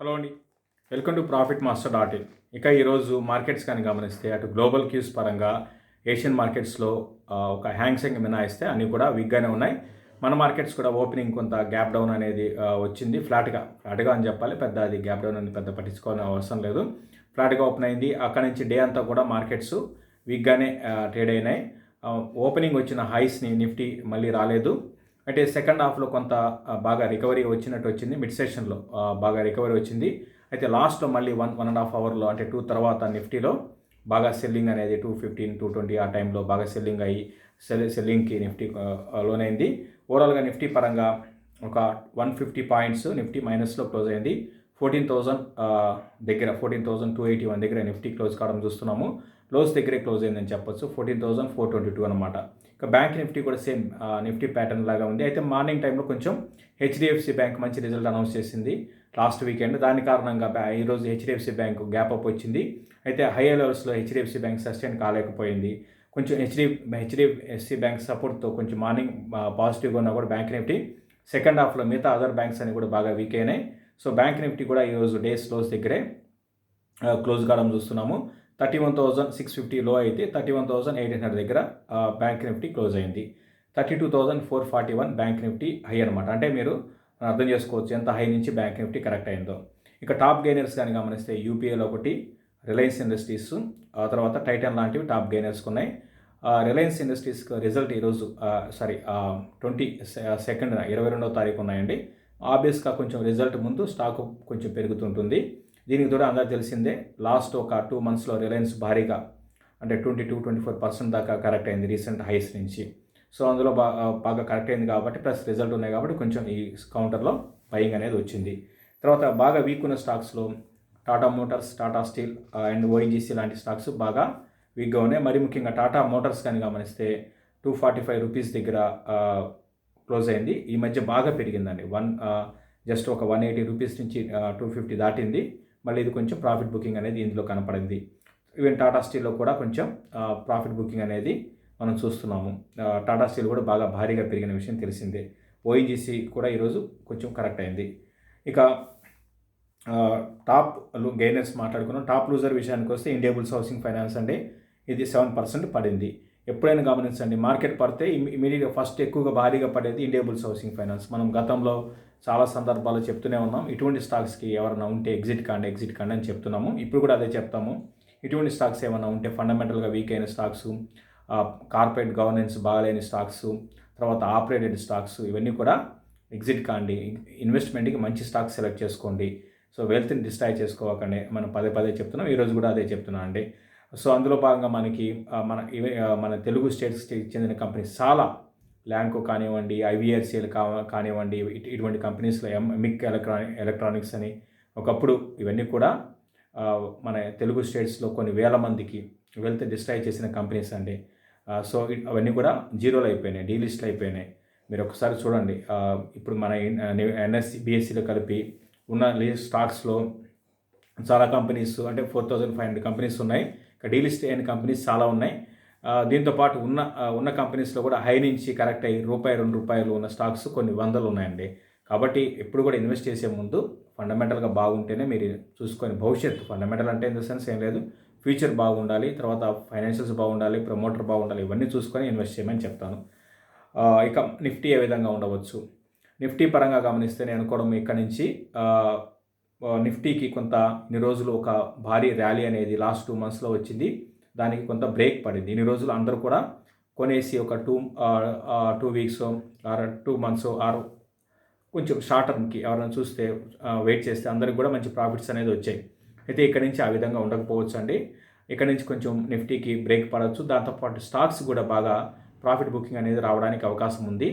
Hello అండి. Welcome to profit master dot in. ఇక ఈరోజు మార్కెట్స్ కానీ గమనిస్తే అటు గ్లోబల్ క్యూస్ పరంగా ఏషియన్ మార్కెట్స్లో ఒక హ్యాంగ్సెంగ్ మినహాయిస్తే అన్నీ కూడా వీక్గానే ఉన్నాయి. మన మార్కెట్స్ కూడా ఓపెనింగ్ కొంత గ్యాప్ డౌన్ అనేది వచ్చింది. ఫ్లాట్గా అని చెప్పాలి. పెద్ద అది గ్యాప్ డౌన్ అని పెద్ద పట్టించుకోవాలని అవసరం లేదు. ఫ్లాట్గా ఓపెన్ అయింది. అక్కడ నుంచి డే అంతా కూడా మార్కెట్స్ వీక్గానే ట్రేడ్ అయినాయి. ఓపెనింగ్ వచ్చిన హైస్ని నిఫ్టీ మళ్ళీ రాలేదు. అంటే సెకండ్ హాఫ్లో కొంత బాగా రికవరీ వచ్చినట్టు వచ్చింది. మిడ్ సెషన్లో బాగా రికవరీ వచ్చింది. అయితే లాస్ట్లో మళ్ళీ 1.5 అవర్లో అంటే 2 తర్వాత నిఫ్టీలో బాగా సెల్లింగ్ అనేది 215, 220 ఆ టైంలో బాగా సెల్లింగ్ అయ్యి సెల్లింగ్కి నిఫ్టీ లోనైంది. ఓవరాల్గా నిఫ్టీ పరంగా ఒక 150 పాయింట్స్ నిఫ్టీ మైనస్లో క్లోజ్ అయింది. 14,000 దగ్గర 14,281 దగ్గర నిఫ్టీ క్లోజ్ కావడం చూస్తున్నాము. లోస్ దగ్గరే క్లోజ్ అయిందని చెప్పొచ్చు. 14,422 అనమాట. ఇక బ్యాంక్ నిఫ్టీ కూడా సేమ్ నిఫ్టీ ప్యాటర్న్ లాగా ఉంది. అయితే మార్నింగ్ టైంలో కొంచెం హెచ్డిఎఫ్సి బ్యాంక్ మంచి రిజల్ట్ అనౌన్స్ చేసింది లాస్ట్ వీకెండ్. దాని కారణంగా ఈరోజు హెచ్డిఎఫ్సి బ్యాంక్ గ్యాప్ అప్ వచ్చింది. అయితే హై లెవెల్స్లో హెచ్డిఎఫ్సి బ్యాంక్ సస్టైన్ కాలేకపోయింది. కొంచెం హెచ్డిఎఫ్సి బ్యాంక్ సపోర్ట్తో కొంచెం మార్నింగ్ పాజిటివ్గా ఉన్నా కూడా బ్యాంక్ నిఫ్టీ సెకండ్ హాఫ్లో మిగతా అదర్ బ్యాంక్స్ అని కూడా బాగా వీక్ అయినాయి. సో బ్యాంక్ నిఫ్టీ కూడా ఈరోజు డేస్ క్లోజ్ దగ్గరే క్లోజ్ కావడం చూస్తున్నాము. 31,650 లో అయితే 31,800 దగ్గర బ్యాంక్ నిఫ్టీ క్లోజ్ అయింది. 32,441 బ్యాంక్ నిఫ్టీ హై అనమాట. అంటే మీరు అర్థం చేసుకోవచ్చు ఎంత హై నుంచి బ్యాంక్ నిఫ్టీ కరెక్ట్ అయిందో. ఇక టాప్ గెయినర్స్ కానీ గమనిస్తే యూపీఏలో ఒకటి, రిలయన్స్ ఇండస్ట్రీస్, ఆ తర్వాత టైటన్ లాంటివి టాప్ గెయినర్స్ ఉన్నాయి. రిలయన్స్ ఇండస్ట్రీస్ రిజల్ట్ ఈరోజు 22వ తారీఖు ఉన్నాయండి. ఆబ్వియస్గా కొంచెం రిజల్ట్ ముందు స్టాక్ కొంచెం పెరుగుతుంటుంది. దీనికి కూడా అందరూ తెలిసిందే, లాస్ట్ ఒక 2 మంత్స్లో రిలయన్స్ భారీగా అంటే 22-24% దాకా కరెక్ట్ అయింది రీసెంట్ హైస్ నుంచి. సో అందులో బాగా కరెక్ట్ అయింది కాబట్టి ప్లస్ రిజల్ట్ ఉన్నాయి కాబట్టి కొంచెం ఈ కౌంటర్లో బయింగ్ అనేది వచ్చింది. తర్వాత బాగా వీక్ ఉన్న స్టాక్స్లో Tata Motors, Tata steel and ONGC లాంటి స్టాక్స్ బాగా వీక్గా ఉన్నాయి. మరి ముఖ్యంగా టాటా మోటార్స్ కానీ గమనిస్తే 245 రూపీస్ దగ్గర క్లోజ్ అయింది. ఈ మధ్య బాగా పెరిగిందండి. జస్ట్ ఒక 180 రూపీస్ నుంచి 250 దాటింది. మళ్ళీ ఇది కొంచెం ప్రాఫిట్ బుకింగ్ అనేది ఇందులో కనపడింది. ఈవెన్ టాటా స్టీల్లో కూడా కొంచెం ప్రాఫిట్ బుకింగ్ అనేది మనం చూస్తున్నాము. టాటా స్టీల్ కూడా బాగా భారీగా పెరిగిన విషయం తెలిసిందే. ఓఎన్జీసీ కూడా ఈరోజు కొంచెం కరెక్ట్ అయింది. ఇక టాప్ గెయినర్స్ మాట్లాడుకున్నాం. టాప్ లూజర్ విషయానికి వస్తే ఇండియాబుల్స్ హౌసింగ్ ఫైనాన్స్ అంటే ఇది 7% పడింది. ఎప్పుడైనా గమనించండి, మార్కెట్ పడితే ఇమీడియట్గా ఫస్ట్ ఎక్కువగా భారీగా పడేది ఇండియాబుల్స్ హౌసింగ్ ఫైనాన్స్. మనం గతంలో చాలా సందర్భాల్లో చెప్తూనే ఉన్నాం, ఇటువంటి స్టాక్స్కి ఎవరైనా ఉంటే ఎగ్జిట్ కాండి అని చెప్తున్నాము. ఇప్పుడు కూడా అదే చెప్తాము. ఇటువంటి స్టాక్స్ ఏమైనా ఉంటే ఫండమెంటల్గా వీక్ అయిన స్టాక్స్, కార్పొరేట్ గవర్నెన్స్ బాగాలేని స్టాక్స్, తర్వాత ఆపరేటెడ్ స్టాక్స్, ఇవన్నీ కూడా ఎగ్జిట్ కాండి. ఇన్వెస్ట్మెంట్కి మంచి స్టాక్స్ సెలెక్ట్ చేసుకోండి. సో వెల్త్ని డిస్ట్రాయ్ చేసుకోవకండి. మనం పదే చెప్తున్నాం. ఈరోజు కూడా అదే చెప్తున్నాం అండి. సో అందులో భాగంగా మనకి మన తెలుగు స్టేట్స్కి చెందిన కంపెనీస్ చాలా, ల్యాంకో కానివ్వండి, ఐవీఆర్సీఎల్ కానివ్వండి, ఇటువంటి కంపెనీస్లో మిక్ ఎలక్ట్రానిక్స్ అని ఒకప్పుడు ఇవన్నీ కూడా మన తెలుగు స్టేట్స్లో కొన్ని వేల మందికి వెల్త్ డిస్ట్రాయ్ చేసిన కంపెనీస్ అండి. సో అవన్నీ కూడా జీరోలు అయిపోయినాయి, డీలిస్ట్లు అయిపోయినాయి. మీరు ఒకసారి చూడండి. ఇప్పుడు మన ఎన్ఎస్సి బిఎస్సిలో కలిపి ఉన్న స్టాక్స్లో చాలా కంపెనీస్ అంటే 4,500 కంపెనీస్ ఉన్నాయి. డీలిస్ట్ అయిన కంపెనీస్ చాలా ఉన్నాయి. దీంతోపాటు ఉన్న కంపెనీస్లో కూడా హై నుంచి కరెక్ట్ అయ్యి ₹2 ఉన్న స్టాక్స్ కొన్ని వందలు ఉన్నాయండి. కాబట్టి ఎప్పుడు కూడా ఇన్వెస్ట్ చేసే ముందు ఫండమెంటల్గా బాగుంటేనే మీరు చూసుకొని, భవిష్యత్తు ఫండమెంటల్ అంటే ఇన్ ద సెన్స్ ఏం లేదు, ఫ్యూచర్ బాగుండాలి, తర్వాత ఫైనాన్షియల్స్ బాగుండాలి, ప్రమోటర్ బాగుండాలి, ఇవన్నీ చూసుకొని ఇన్వెస్ట్ చేయమని చెప్తాను. ఇక నిఫ్టీ ఏ విధంగా ఉండవచ్చు. నిఫ్టీ పరంగా గమనిస్తే నేను అనుకోవడం ఇక్కడ నుంచి నిఫ్టీకి కొంత ఇన్ని రోజులు ఒక భారీ ర్యాలీ అనేది లాస్ట్ 2 మంత్స్లో వచ్చింది. దానికి కొంత బ్రేక్ పడింది. ఇన్ని రోజులు అందరూ కూడా కొనేసి ఒక 2 వీక్స్ ఆర్ 2 మంత్స్ ఆర్ కొంచెం షార్ట్ టర్మ్కి ఎవరైనా చూస్తే వెయిట్ చేస్తే అందరికి కూడా మంచి ప్రాఫిట్స్ అనేది వచ్చాయి. అయితే ఇక్కడ నుంచి ఆ విధంగా ఉండకపోవచ్చు అండి. ఇక్కడ నుంచి కొంచెం నిఫ్టీకి బ్రేక్ పడవచ్చు. దాంతోపాటు స్టాక్స్ కూడా బాగా ప్రాఫిట్ బుకింగ్ అనేది రావడానికి అవకాశం ఉంది.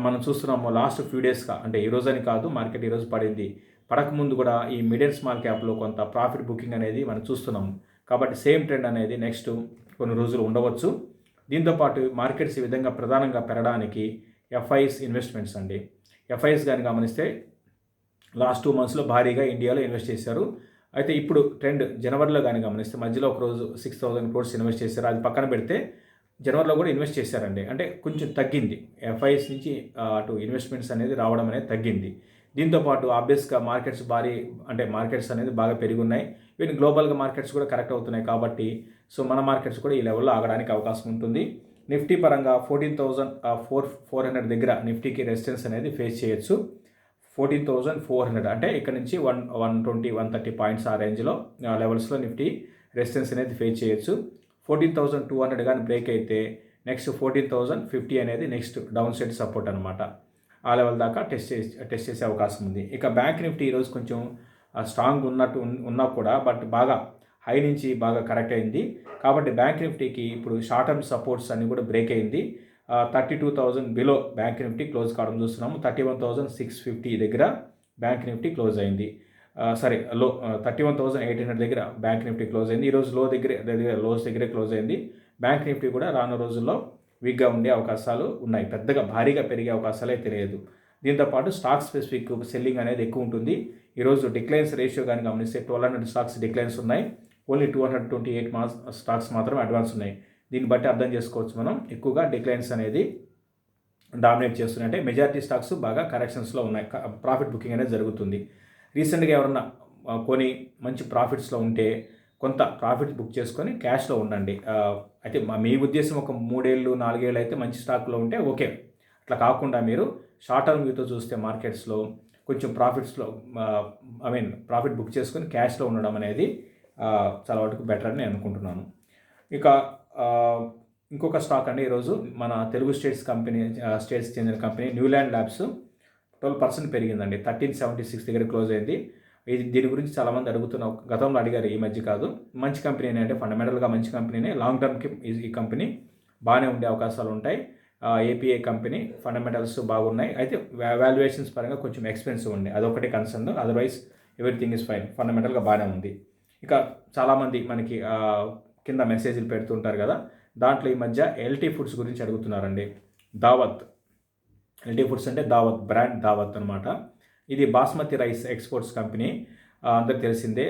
మనం చూస్తున్నాము లాస్ట్ ఫ్యూ డేస్గా, అంటే ఈరోజు అని కాదు, మార్కెట్ ఈరోజు పడింది. పడకముందు కూడా ఈ మిడ్ అండ్ స్మాల్ క్యాప్లో కొంత ప్రాఫిట్ బుకింగ్ అనేది మనం చూస్తున్నాము. కాబట్టి సేమ్ ట్రెండ్ అనేది నెక్స్ట్ కొన్ని రోజులు ఉండవచ్చు. దీంతోపాటు మార్కెట్స్ ఈ విధంగా ప్రధానంగా పెరగడానికి ఎఫ్ఐఎస్ ఇన్వెస్ట్మెంట్స్ అండి. ఎఫ్ఐఎస్ కానీ గమనిస్తే లాస్ట్ 2 మంత్స్లో భారీగా ఇండియాలో ఇన్వెస్ట్ చేశారు. అయితే ఇప్పుడు ట్రెండ్ జనవరిలో కానీ గమనిస్తే మధ్యలో ఒకరోజు 6,000 crores ఇన్వెస్ట్ చేశారు. అది పక్కన పెడితే జనవరిలో కూడా ఇన్వెస్ట్ చేశారండి. అంటే కొంచెం తగ్గింది. ఎఫ్ఐఎస్ నుంచి అటు ఇన్వెస్ట్మెంట్స్ అనేది రావడం అనేది తగ్గింది. దీంతోపాటు ఆబ్వియస్గా మార్కెట్స్ అనేది బాగా పెరిగి ఉన్నాయి. ఈవెన్ గ్లోబల్గా మార్కెట్స్ కూడా కరెక్ట్ అవుతున్నాయి కాబట్టి సో మన మార్కెట్స్ కూడా ఈ లెవెల్లో ఆగడానికి అవకాశం ఉంటుంది. నిఫ్టీ పరంగా 14,400 దగ్గర నిఫ్టీకి రెసిస్టెన్స్ అనేది ఫేస్ చేయొచ్చు. 14,400 అంటే ఇక్కడ నుంచి 120-130 పాయింట్స్ ఆ రేంజ్లో లెవెల్స్లో నిఫ్టీ రెసిస్టెన్స్ అనేది ఫేస్ చేయొచ్చు. 14,200 కానీ బ్రేక్ అయితే నెక్స్ట్ 14,050 అనేది నెక్స్ట్ డౌన్ సైడ్ సపోర్ట్ అనమాట. ఆ లెవెల్ దాకా టెస్ట్ చేసే అవకాశం ఉంది. ఇక బ్యాంక్ నిఫ్టీ ఈరోజు కొంచెం స్ట్రాంగ్ ఉన్నా కూడా బట్ బాగా హై నుంచి బాగా కరెక్ట్ అయింది. కాబట్టి బ్యాంక్ నిఫ్టీకి ఇప్పుడు షార్ట్ టర్మ్ సపోర్ట్స్ అన్ని కూడా బ్రేక్ అయింది. 32,000 బిలో బ్యాంక్ నిఫ్టీ క్లోజ్ కావడం చూస్తున్నాము. 31,650 దగ్గర బ్యాంక్ నిఫ్టీ క్లోజ్ అయింది. లో 31,800 దగ్గర బ్యాంక్ నిఫ్టీ క్లోజ్ అయింది. ఈరోజు లోస్ దగ్గరే క్లోజ్ అయింది. బ్యాంక్ నిఫ్టీ కూడా రానున్న రోజుల్లో వీక్గా ఉండే అవకాశాలు ఉన్నాయి. పెద్దగా భారీగా పెరిగే అవకాశాలే తెలియదు. దీంతోపాటు స్టాక్ స్పెసిఫిక్ సెల్లింగ్ అనేది ఎక్కువ ఉంటుంది. ఈరోజు డిక్లైన్స్ రేషియో కానీ గమనిస్తే 1,200 స్టాక్స్ డిక్లైన్స్ ఉన్నాయి. ఓన్లీ 228 స్టాక్స్ మాత్రం అడ్వాన్స్ ఉన్నాయి. దీన్ని బట్టి అర్థం చేసుకోవచ్చు మనం ఎక్కువగా డిక్లైన్స్ అనేది డామినేట్ చేస్తున్నాయి. అంటే మెజారిటీ స్టాక్స్ బాగా కరెక్షన్స్లో ఉన్నాయి. ప్రాఫిట్ బుకింగ్ అనేది జరుగుతుంది. రీసెంట్గా ఎవరన్నా కొని మంచి ప్రాఫిట్స్లో ఉంటే కొంత ప్రాఫిట్ బుక్ చేసుకొని క్యాష్లో ఉండండి. అయితే మీ ఉద్దేశం ఒక 3 ఏళ్ళు 4 ఏళ్ళు అయితే మంచి స్టాక్లో ఉంటే ఓకే. అట్లా కాకుండా మీరు షార్ట్ టర్మ్ వ్యూతో చూస్తే మార్కెట్స్లో కొంచెం ప్రాఫిట్ బుక్ చేసుకొని క్యాష్లో ఉండడం అనేది చాలా వరకు బెటర్ అని నేను అనుకుంటున్నాను. ఇక ఇంకొక స్టాక్ అండి, ఈరోజు మన తెలుగు స్టేట్స్ చెందిన కంపెనీ న్యూల్యాండ్ ల్యాబ్స్ 12% పెరిగిందండి. 1376 దగ్గర క్లోజ్ అయింది. దీని గురించి చాలామంది అడుగుతున్నారు, గతంలో అడిగారు, ఈ మధ్య కాదు. మంచి కంపెనీ అంటే ఫండమెంటల్గా మంచి కంపెనీనే. లాంగ్ టర్మ్కి ఈ కంపెనీ బాగానే ఉండే అవకాశాలు ఉంటాయి. ఏపీఐ కంపెనీ ఫండమెంటల్స్ బాగున్నాయి. అయితే వాల్యుయేషన్స్ పరంగా కొంచెం ఎక్స్పెన్సివ్ ఉంది, అదొకటి concern. Otherwise everything is fine, ఫండమెంటల్గా బాగానే ఉంది. ఇక చాలామంది మనకి కింద మెసేజ్లు పెడుతుంటారు కదా, దాంట్లో ఈ మధ్య ఎల్టీ ఫుడ్స్ గురించి అడుగుతున్నారండి. ఎల్టీ ఫుడ్స్ అంటే బ్రాండ్ దావత్ అనమాట. ఇది బాస్మతి రైస్ ఎక్స్పోర్ట్స్ కంపెనీ. అందరికి తెలిసిందే.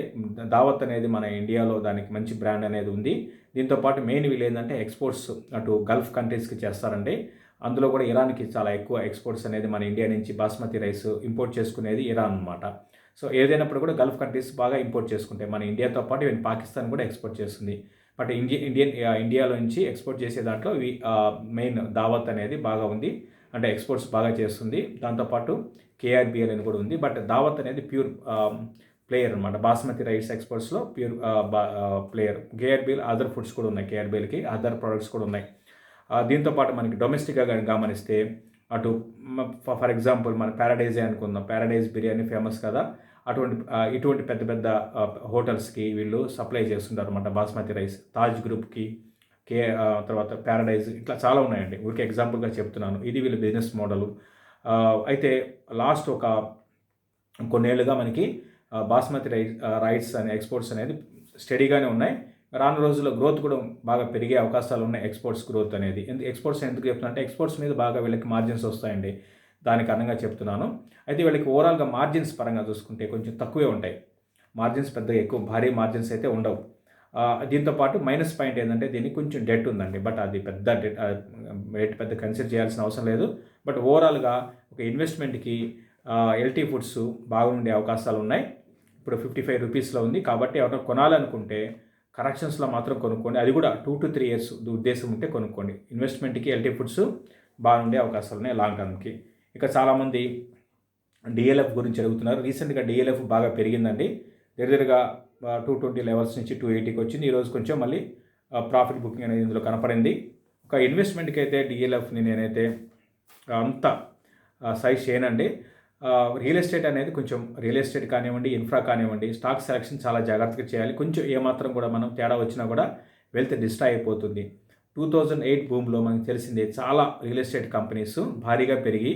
దావత్ అనేది మన ఇండియాలో దానికి మంచి బ్రాండ్ అనేది ఉంది. దీంతోపాటు మెయిన్ వీళ్ళు ఏంటంటే ఎక్స్పోర్ట్స్ అటు గల్ఫ్ కంట్రీస్కి చేస్తారండి. అందులో కూడా ఇరాన్కి చాలా ఎక్కువ ఎక్స్పోర్ట్స్ అనేది మన ఇండియా నుంచి బాస్మతి రైస్ ఇంపోర్ట్ చేసుకునేది ఇరాన్ అనమాట. సో ఏదైనప్పుడు కూడా గల్ఫ్ కంట్రీస్ బాగా ఇంపోర్ట్ చేసుకుంటాయి. మన ఇండియాతో పాటు ఈవెన్ పాకిస్తాన్ కూడా ఎక్స్పోర్ట్ చేస్తుంది. బట్ ఇండియాలో నుంచి ఎక్స్పోర్ట్ చేసే దాంట్లో మెయిన్ దావత్ అనేది బాగా ఉంది, అంటే ఎక్స్పోర్ట్స్ బాగా చేస్తుంది. దాంతోపాటు కేఆర్బిఎల్ అని కూడా ఉంది. బట్ దావత్ అనేది ప్యూర్ ప్లేయర్ అనమాట. బాస్మతి రైస్ ఎక్స్పోర్ట్స్లో pure player. KRBL other foods కూడా ఉన్నాయి, కేఆర్బిఎల్కి అదర్ ప్రొడక్ట్స్ కూడా ఉన్నాయి. దీంతోపాటు మనకి డొమెస్టిక్గా గమనిస్తే అటు ఫర్ ఎగ్జాంపుల్ మన ప్యారడైజే అనుకుందాం. ప్యారడైజ్ బిర్యానీ ఫేమస్ కదా, ఇటువంటి పెద్ద పెద్ద హోటల్స్కి వీళ్ళు సప్లై చేస్తుంటారు అనమాట బాస్మతి రైస్. తాజ్ గ్రూప్కి, తర్వాత ప్యారడైజ్, ఇట్లా చాలా ఉన్నాయండి. ఊరికే ఎగ్జాంపుల్గా చెప్తున్నాను. ఇది వీళ్ళ బిజినెస్ మోడల్. అయితే లాస్ట్ ఒక కొన్నేళ్ళుగా మనకి బాస్మతి రైస్ అనే ఎక్స్పోర్ట్స్ అనేది స్టడీగానే ఉన్నాయి. రాను రోజుల్లో గ్రోత్ కూడా బాగా పెరిగే అవకాశాలు ఉన్నాయి. ఎక్స్పోర్ట్స్ గ్రోత్ అనేది ఎక్స్పోర్ట్స్ ఎందుకు చెప్తున్నా అంటే ఎక్స్పోర్ట్స్ మీద బాగా వీళ్ళకి మార్జిన్స్ వస్తాయండి, దాని కారణంగా చెప్తున్నాను. అయితే వీళ్ళకి ఓవరాల్గా మార్జిన్స్ పరంగా చూసుకుంటే కొంచెం తక్కువే ఉంటాయి. మార్జిన్స్ పెద్దగా ఎక్కువ భారీ మార్జిన్స్ అయితే ఉండవు. దీంతోపాటు మైనస్ పాయింట్ ఏంటంటే దీనికి కొంచెం డెట్ ఉందండి. బట్ అది పెద్ద కన్సిడర్ చేయాల్సిన అవసరం లేదు. బట్ ఓవరాల్గా ఒక ఇన్వెస్ట్మెంట్కి ఎల్టీ ఫుడ్స్ బాగుండే అవకాశాలు ఉన్నాయి. ఇప్పుడు 55 రూపీస్లో ఉంది. కాబట్టి ఎవరైనా కొనాలనుకుంటే కరెక్షన్స్లో మాత్రం కొనుక్కోండి. అది కూడా 2 to 3 years ఉద్దేశం ఉంటే కొనుక్కోండి. ఇన్వెస్ట్మెంట్కి ఎల్టీ ఫుడ్స్ బాగుండే అవకాశాలు ఉన్నాయి లాంగ్ టర్మ్కి. ఇక చాలామంది డిఎల్ఎఫ్ గురించి అడుగుతున్నారు. రీసెంట్గా డిఎల్ఎఫ్ బాగా పెరిగిందండి. దగ్గరగా 220 లెవెల్స్ నుంచి 280కి వచ్చింది. ఈరోజు కొంచెం మళ్ళీ ప్రాఫిట్ బుకింగ్ అనేది ఇందులో కనపడింది. ఒక ఇన్వెస్ట్మెంట్కి అయితే డిఎల్ఎఫ్ని నేనైతే అంత సైజ్ చేయనండి. రియల్ ఎస్టేట్ కానివ్వండి, ఇన్ఫ్రా కానివ్వండి, స్టాక్ సెలెక్షన్ చాలా జాగ్రత్తగా చేయాలి. కొంచెం ఏమాత్రం కూడా మనం తేడా వచ్చినా కూడా వెల్త్ డిస్ట్రాయ్ అయిపోతుంది. 2008 భూమిలో మనకు తెలిసిందే చాలా రియల్ ఎస్టేట్ కంపెనీస్ భారీగా పెరిగి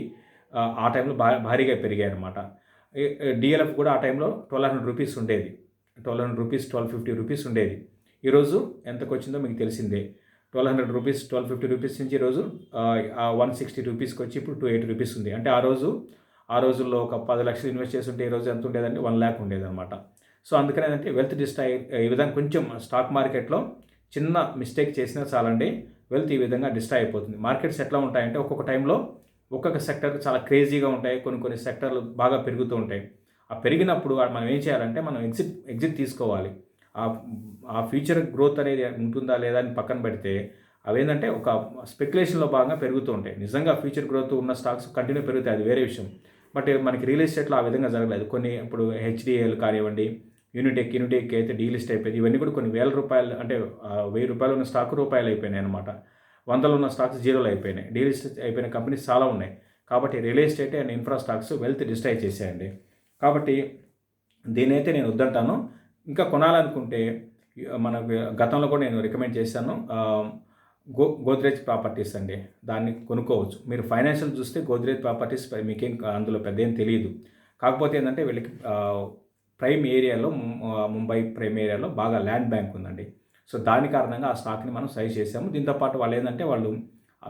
ఆ టైంలో భారీగా పెరిగాయి అనమాట. డిఎల్ఎఫ్ కూడా ఆ టైంలో 1200 రూపీస్ ఉండేది. 1200 రూపీస్ 1250 రూపీస్ ఉండేది. ఈరోజు ఎంతకు వచ్చిందో మీకు తెలిసిందే. 1200 రూపీస్ 1250 రూపీస్ నుంచి ఈరోజు 160 రూపీస్కి వచ్చి ఇప్పుడు 280 రూపీస్ ఉంది. అంటే ఆ రోజుల్లో ఒక 10 లక్షలు ఇన్వెస్ట్ చేస్తుంటే ఈరోజు ఎంత ఉండేదండి, 1 lakh ఉండేదన్నమాట. సో అందుకని ఏంటంటే వెల్త్ డిస్ట్రాయ్ ఈ విధంగా కొంచెం స్టాక్ మార్కెట్లో చిన్న మిస్టేక్ చేసినా చాలండి వెల్త్ ఈ విధంగా డిస్ట్రాయ్ అయిపోతుంది. మార్కెట్స్ ఎట్లా ఉంటాయంటే ఒక్కొక్క టైంలో ఒక్కొక్క సెక్టర్ చాలా క్రేజీగా ఉంటాయి, కొన్ని సెక్టర్లు బాగా పెరుగుతూ ఉంటాయి. ఆ పెరిగినప్పుడు మనం ఏం చేయాలంటే మనం ఎగ్జిట్ తీసుకోవాలి. ఆ ఆ ఫ్యూచర్ గ్రోత్ అనేది ఉంటుందా లేదా అని పక్కన పెడితే అవేంటంటే ఒక స్పెక్యులేషన్లో భాగంగా పెరుగుతూ ఉంటాయి. నిజంగా ఫ్యూచర్ గ్రోత్ ఉన్న స్టాక్స్ కంటిన్యూ పెరుగుతాయి, అది వేరే విషయం. బట్ మనకి రియల్ ఎస్టేట్లో ఆ విధంగా జరగలేదు. కొన్ని ఇప్పుడు హెచ్డిఎల్ కానివ్వండి, యూనిటెక్ అయితే డీలిస్ట్ అయిపోయింది. ఇవన్నీ కూడా కొన్ని వేల రూపాయలు, అంటే ₹1000 ఉన్న స్టాక్ రూపాయలు అయిపోయినాయి అనమాట. వందలు ఉన్న స్టాక్స్ జీరోలు అయిపోయినాయి. డీలిస్ట్ అయిపోయిన కంపెనీస్ చాలా ఉన్నాయి. కాబట్టి real estate and infra stocks wealth destroy చేసేయండి. కాబట్టి దీనైతే నేను వద్దంటాను. ఇంకా కొనాలనుకుంటే మనకు గతంలో కూడా నేను రికమెండ్ చేశాను. గోద్రేజ్ ప్రాపర్టీస్ అండి, దాన్ని కొనుక్కోవచ్చు. మీరు ఫైనాన్షియల్ చూస్తే గోద్రేజ్ ప్రాపర్టీస్ మీకేం అందులో పెద్ద ఏం తెలియదు. కాకపోతే ఏంటంటే వీళ్ళకి ప్రైమ్ ఏరియాలో, ముంబై ప్రైమ్ ఏరియాలో బాగా ల్యాండ్ బ్యాంక్ ఉందండి. సో దాని కారణంగా ఆ స్టాక్ని మనం సజెస్ట్ చేసాము. దీంతోపాటు వాళ్ళు ఏంటంటే వాళ్ళు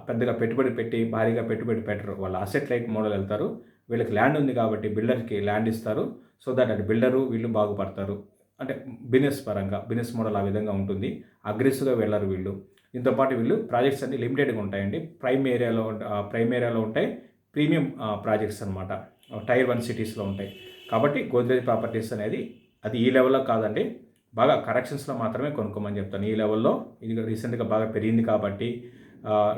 పెద్దగా పెట్టుబడి పెట్టి భారీగా పెట్టుబడి పెట్టరు. వాళ్ళు అసెట్ లైట్ మోడల్ వెళ్తారు. వీళ్ళకి ల్యాండ్ ఉంది కాబట్టి బిల్డర్కి ల్యాండ్ ఇస్తారు. సో దట్ అటు బిల్డరు వీళ్ళు బాగుపడతారు. అంటే బిజినెస్ మోడల్ ఆ విధంగా ఉంటుంది. అగ్రెసివ్గా వెళ్ళరు వీళ్ళు. దీంతోపాటు వీళ్ళు ప్రాజెక్ట్స్ అన్ని లిమిటెడ్గా ఉంటాయండి. ప్రైమ్ ఏరియాలో ఉంటాయి. ప్రీమియం ప్రాజెక్ట్స్ అనమాట. టైర్ 1 సిటీస్లో ఉంటాయి. కాబట్టి గోద్రేజ్ ప్రాపర్టీస్ అనేది అది ఈ లెవెల్లో కాదండి, బాగా కరెక్షన్స్లో మాత్రమే కొనుక్కోమని చెప్తాను. ఈ లెవెల్లో ఇది రీసెంట్గా బాగా పెరిగింది కాబట్టి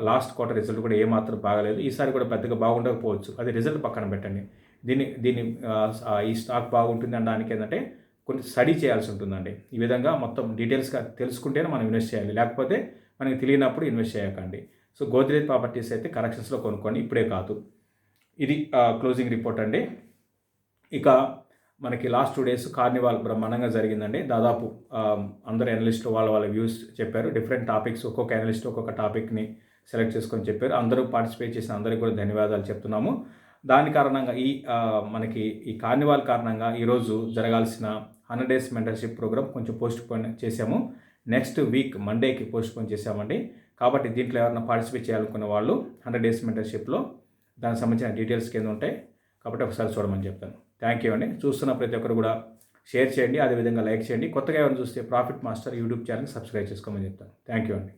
లాస్ట్ క్వార్టర్ రిజల్ట్ కూడా ఏమాత్రం బాగలేదు. ఈసారి కూడా పెద్దగా బాగుండకపోవచ్చు, అది రిజల్ట్ పక్కన పెట్టండి. దీన్ని ఈ స్టాక్ బాగుంటుంది అనడానికి ఏంటంటే కొంచెం స్టడీ చేయాల్సి ఉంటుందండి. ఈ విధంగా మొత్తం డీటెయిల్స్గా తెలుసుకుంటేనే మనం ఇన్వెస్ట్ చేయాలి, లేకపోతే మనకి తెలియనప్పుడు ఇన్వెస్ట్ చేయకండి. సో గోద్రేజ్ ప్రాపర్టీస్ అయితే కరెక్షన్స్లో కొనుక్కోండి, ఇప్పుడే కాదు. ఇది క్లోజింగ్ రిపోర్ట్ అండి. ఇక మనకి లాస్ట్ 2 days కార్నివాల్ బ్రహ్మాండంగా జరిగిందండి. దాదాపు అందరు అనలిస్టులు వాళ్ళ వ్యూస్ చెప్పారు. డిఫరెంట్ టాపిక్స్, ఒక్కొక్క అనలిస్ట్ ఒక్కొక్క టాపిక్ని సెలెక్ట్ చేసుకొని చెప్పారు. అందరూ పార్టిసిపేట్ చేసిన అందరికీ కూడా ధన్యవాదాలు చెప్తున్నాము. దాని కారణంగా మనకి ఈ కార్నివాల్ కారణంగా ఈరోజు జరగాల్సిన 100 days మెంటర్షిప్ ప్రోగ్రామ్ కొంచెం పోస్ట్ పోన్ చేసాము. నెక్స్ట్ వీక్ మండేకి పోస్ట్ పోన్ చేసామండి. కాబట్టి దీంట్లో ఎవరైనా పార్టిసిపేట్ చేయాలనుకున్న వాళ్ళు 100 days మెంటర్షిప్లో దానికి సంబంధించిన డీటెయిల్స్ కింద ఉంటాయి. కాబట్టి ఒకసారి చూడమని చెప్తాను. థ్యాంక్ యూ అండి. చూస్తున్న ప్రతి ఒక్కరు కూడా షేర్ చేయండి, అదేవిధంగా లైక్ చేయండి. కొత్తగా ఎవరైనా చూస్తే profit master YouTube channel subscribe చేసుకోమని చెప్తాను. థ్యాంక్ యూ అండి.